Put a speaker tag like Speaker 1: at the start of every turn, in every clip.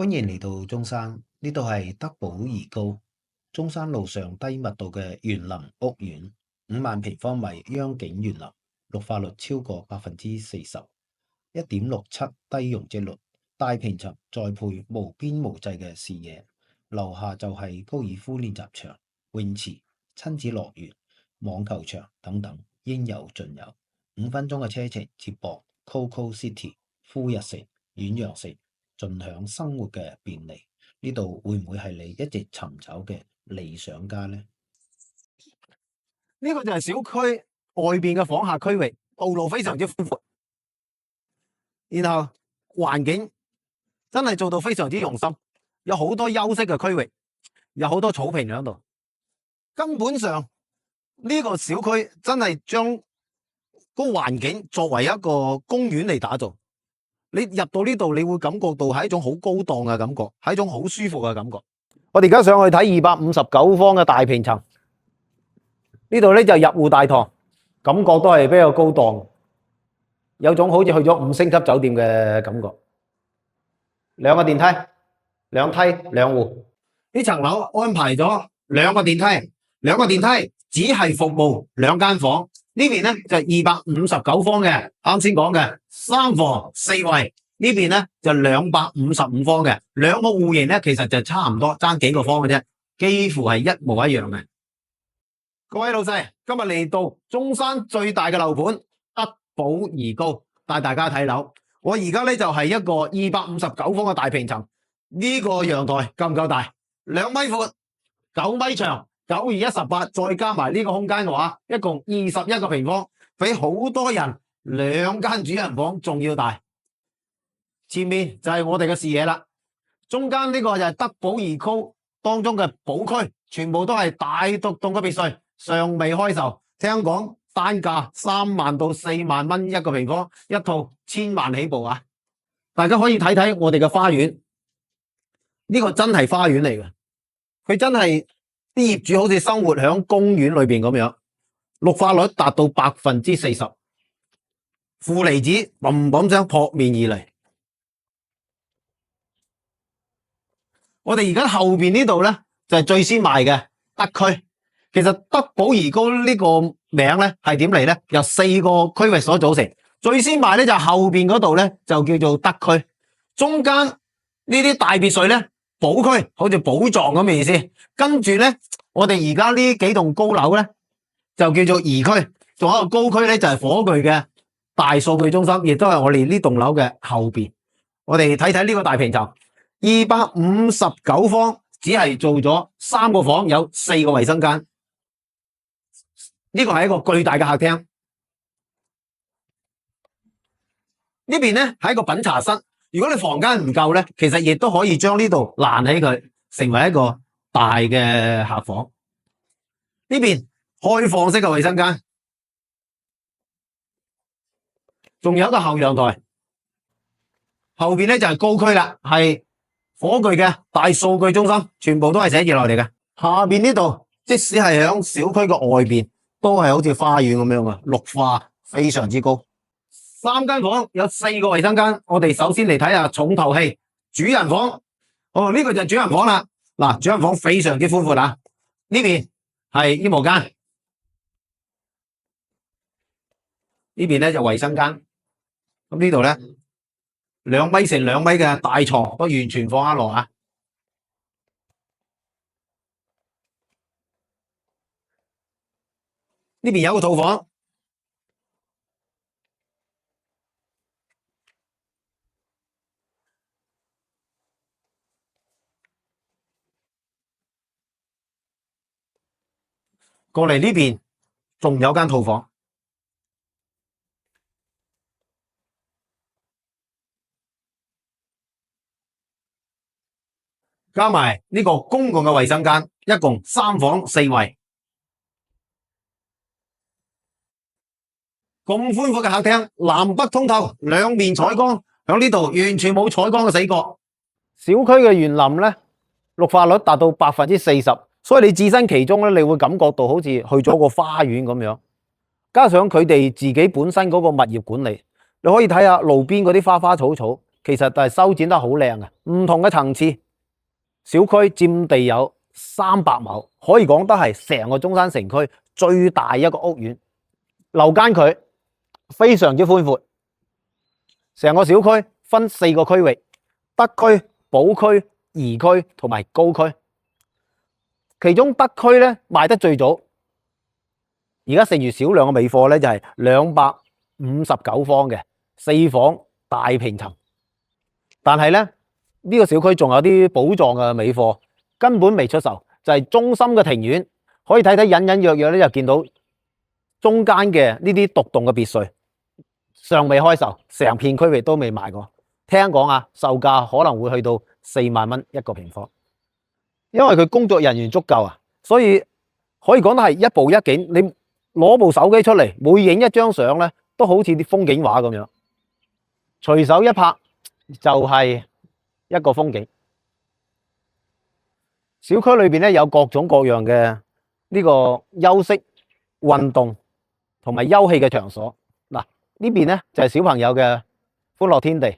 Speaker 1: 歡迎嚟到中山，呢度係德寶怡高。中山路上低密度嘅園林屋苑，5萬平方米央景園林，綠化率超過40%，1.67低容積率，大平層再配無邊無際嘅視野，樓下就係高爾夫練習場、泳池、親子樂園、網球場等等，應有盡有。5分鐘嘅車程接駁 Coco City、富日城、遠洋城。盡享生活嘅便利，呢度會唔會係你一直尋找嘅理想家呢？
Speaker 2: 呢個就係小區外邊嘅訪客區域，道路非常之寬闊，然後環境真係做到非常之用心，有好多休息嘅區域，有好多草坪喺度。根本上呢個小區真係將個環境作為一個公園嚟打造。你入到呢度，你會感覺到係一種好高檔嘅感覺，係一種好舒服嘅感覺。我哋而家上去睇259方嘅大平層，呢度咧就入戶大堂，感覺都係比較高檔，有種好似去咗5星級酒店嘅感覺。兩個電梯，兩梯兩戶。呢層樓安排咗兩個電梯，兩個電梯只係服務2間房。呢邊咧就259方嘅，啱先講嘅3房4衛。呢邊咧就255方嘅，兩個戶型咧其實就差唔多，爭幾個方嘅啫，幾乎係一模一樣嘅。各位老細，今日嚟到中山最大嘅樓盤德寶怡高，帶大家睇樓。我而家咧就係一個259方嘅大平層，呢個陽台夠唔夠大？2米闊，9米長。9×1=18，再加埋呢個空間嘅話，一共21個平方，比好多人2間主人房仲要大。前面就係我哋嘅視野啦，中間呢個就係德寶怡高當中嘅寶區，全部都係大獨棟嘅別墅，尚未開售。聽講單價3萬到4萬蚊一個平方，一套1000萬起步啊！大家可以睇睇我哋嘅花園，呢個真係花園嚟嘅，佢真係。啲業主好似生活喺公園裏邊咁樣，綠化率達到40%，負離子砰砰聲撲面而嚟。我哋而家後邊呢度咧就係最先賣嘅德區。其實德寶怡高呢個名咧係點嚟咧？由4個區域所組成。最先賣咧就後邊嗰度咧就叫做德區，中間呢啲大別墅咧。寶區好似寶藏咁嘅意思，跟住咧，我哋而家呢幾棟高樓咧就叫做怡區，仲有一個高區咧就係火炬嘅大數據中心，亦都係我哋呢棟樓嘅後邊。我哋睇睇呢個大平層，259方，只係做咗3個房，有4個衛生間。呢個係一個巨大嘅客廳。呢邊咧係一個品茶室。如果你房間唔夠咧，其實亦都可以將呢度攔起佢，成為一個大嘅客房。呢邊開放式嘅衛生間，仲有一個後陽台。後邊咧就係高區啦，係火炬嘅大數據中心，全部都係寫字樓嚟嘅。下邊呢度即使係響小區嘅外邊，都係好似花園咁樣啊，綠化非常之高。3間房有4個衛生間，我哋首先嚟睇下重頭戲主人房。哦，呢個就係主人房啦。嗱，主人房非常之寬闊啊。呢邊係衣帽間，呢邊咧就衛生間。咁呢度咧2米乘2米嘅大床都完全放得落啊。呢邊有個套房。過嚟呢邊仲有間套房，加埋呢個公共嘅衛生間，一共3房4衛。咁寬闊嘅客廳，南北通透，兩面採光，響呢度完全冇採光嘅死角。小區嘅園林咧，綠化率達到40%。所以你置身其中咧，你會感覺到好似去咗個花園咁樣。加上佢哋自己本身嗰個物業管理，你可以睇下路邊嗰啲花花草草，其實係修剪得好靚嘅，唔同嘅層次。小區佔地有300畝，可以講得係成個中山城區最大一個屋苑。樓間距非常之寬闊，成個小區分4個區域：德區、寶區、怡區同埋高區。其中德區咧賣得最早，而家剩餘少量嘅尾貨咧就係259方嘅4房大平層。但係咧呢個小區仲有啲寶藏嘅尾貨根本未出售，就係中心嘅庭院，可以睇睇隱隱約約咧就見到中間嘅呢啲獨棟嘅別墅尚未開售，成片區域都未賣過。聽講啊，售價可能會去到4萬蚊一個平方。因為佢工作人員足夠啊，所以可以講得係一步一景。你攞部手機出嚟，每影一張相咧，都好似啲風景畫咁樣，隨手一拍就係一個風景。小區裏邊咧有各種各樣嘅呢個休息、運動同埋休憩嘅場所。嗱，呢邊咧就係小朋友嘅歡樂天地。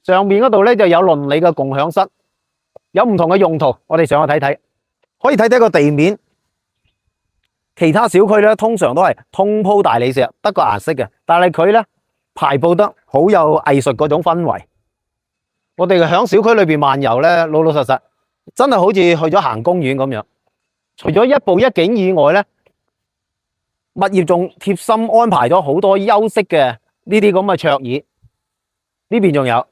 Speaker 2: 上面嗰度咧就有鄰里嘅共享室，有唔同嘅用途。我哋上去睇睇，可以睇睇個地面。其他小區咧通常都係通鋪大理石，得個顏色嘅，但係佢咧排布得好有藝術嗰種氛圍。我哋響小區裏邊漫遊咧，老老實實真係好似去咗行公園咁樣。除咗一步一景以外咧，物業仲貼心安排咗好多休息嘅呢啲咁嘅桌椅。呢邊仲有。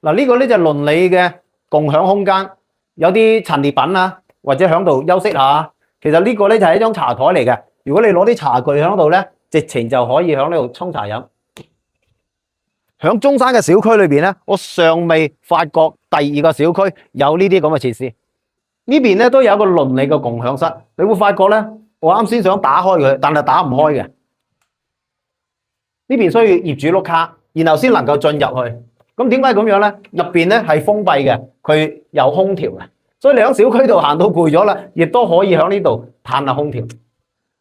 Speaker 2: 嗱，呢個咧就鄰里嘅共享空間，有啲陳列品啊，或者喺度休息下。其實呢個咧就係一張茶台嚟嘅。如果你攞啲茶具喺度咧，直情就可以喺呢度沖茶飲。喺中山嘅小區裏邊咧，我尚未發覺第2個小區有呢啲咁嘅設施。呢邊咧都有一個鄰里嘅共享室，你會發覺咧，我啱先想打開佢，但係打唔開嘅。呢邊需要業主碌卡，然後先能夠進入去。咁點解咁樣咧？入邊咧係封閉嘅，佢有空調嘅，所以你喺小區度行到攰咗啦，亦都可以喺呢度嘆下空調。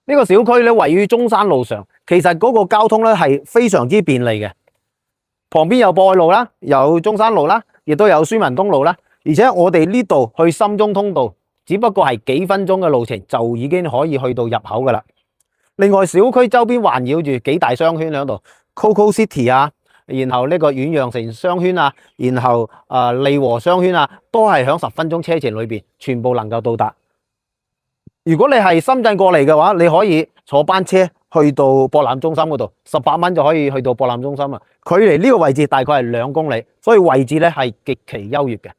Speaker 2: 呢個小區咧位於中山路上，其實嗰個交通咧係非常之便利嘅。旁邊有博愛路啦，有中山路啦，亦都有孫文東路啦。而且我哋呢度去深中通道，只不過係幾分鐘嘅路程就已經可以去到入口噶啦。另外，小區周邊環繞住幾大商圈喺度 ，Coco City 啊。然後呢個遠洋城商圈啊，然後利和商圈啊，都係響10分鐘車程裏邊，全部能夠到達。如果你係深圳過嚟嘅話，你可以坐班車去到博覽中心嗰度，18蚊就可以去到博覽中心啊。距離呢個位置大概係2公里，所以位置咧係極其優越嘅。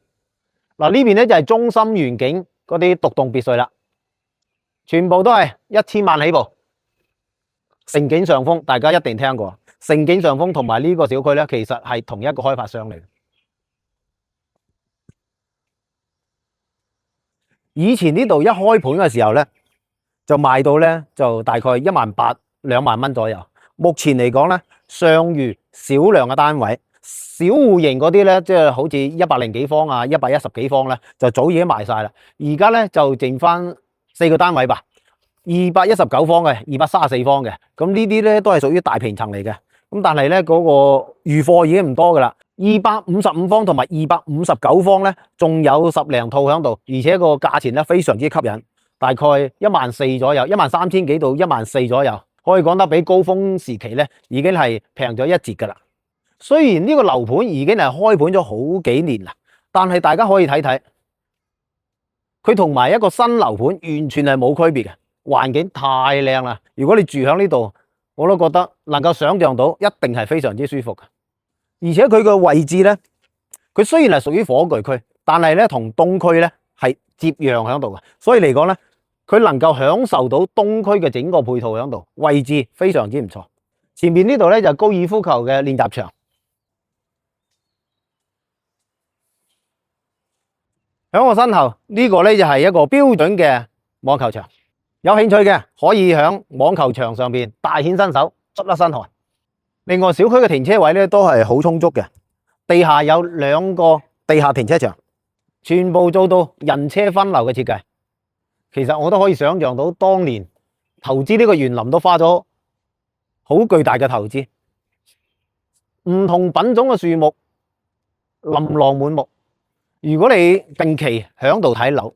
Speaker 2: 嗱，呢邊咧就係中心園景嗰啲獨棟別墅啦，全部都係1000萬起步。盛景上風，大家一定聽過。盛景上風同埋呢個小區咧，其實係同一個開發商嚟嘅。以前呢度一開盤嘅時候咧，就賣到咧就大概18000、2萬蚊左右。目前嚟講咧，尚餘少量嘅單位，小戶型嗰啲咧，即係好似100幾方啊、110幾方咧，就早已經賣晒啦。而家咧就剩翻4個單位吧，219方嘅、234方嘅，咁呢啲咧都係屬於大平層嚟嘅。咁但係咧嗰個餘貨已經唔多噶啦，255方同埋259方咧，仲有10零套喺度，而且個價錢咧非常之吸引，大概14000左右，13000幾到14000左右，可以講得比高峰時期咧已經係平咗1截噶啦。雖然呢個樓盤已經係開盤咗好幾年啦，但係大家可以睇睇，佢同埋一個新樓盤完全係冇區別嘅，環境太靚啦。如果你住喺呢度，我都覺得能夠想象到，一定係非常之舒服嘅。而且佢個位置咧，佢雖然係屬於火炬區，但係咧同東區咧係接壤喺度嘅，所以嚟講咧，佢能夠享受到東區嘅整個配套喺度，位置非常之唔錯。前面呢度咧就係高爾夫球嘅練習場，喺我身後呢個咧就係一個標準嘅網球場。有興趣嘅可以喺網球場上邊大顯身手，出一身汗。另外，小區嘅停車位咧都係好充足嘅，地下有2個地下停車場，全部做到人車分流嘅設計。其實我都可以想象到，當年投資呢個園林都花咗好巨大嘅投資，唔同品種嘅樹木琳琅滿目。如果你近期響度睇樓，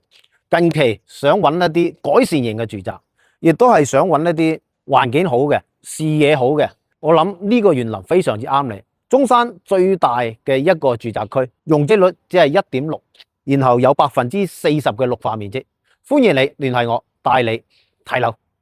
Speaker 2: 近期想揾一啲改善型嘅住宅，亦都係想揾一啲環境好嘅、視野好嘅，我諗呢個園林非常之啱你。中山最大嘅一個住宅區，容積率只係1.6，然後有40%嘅綠化面積。歡迎你聯繫我，帶你睇樓。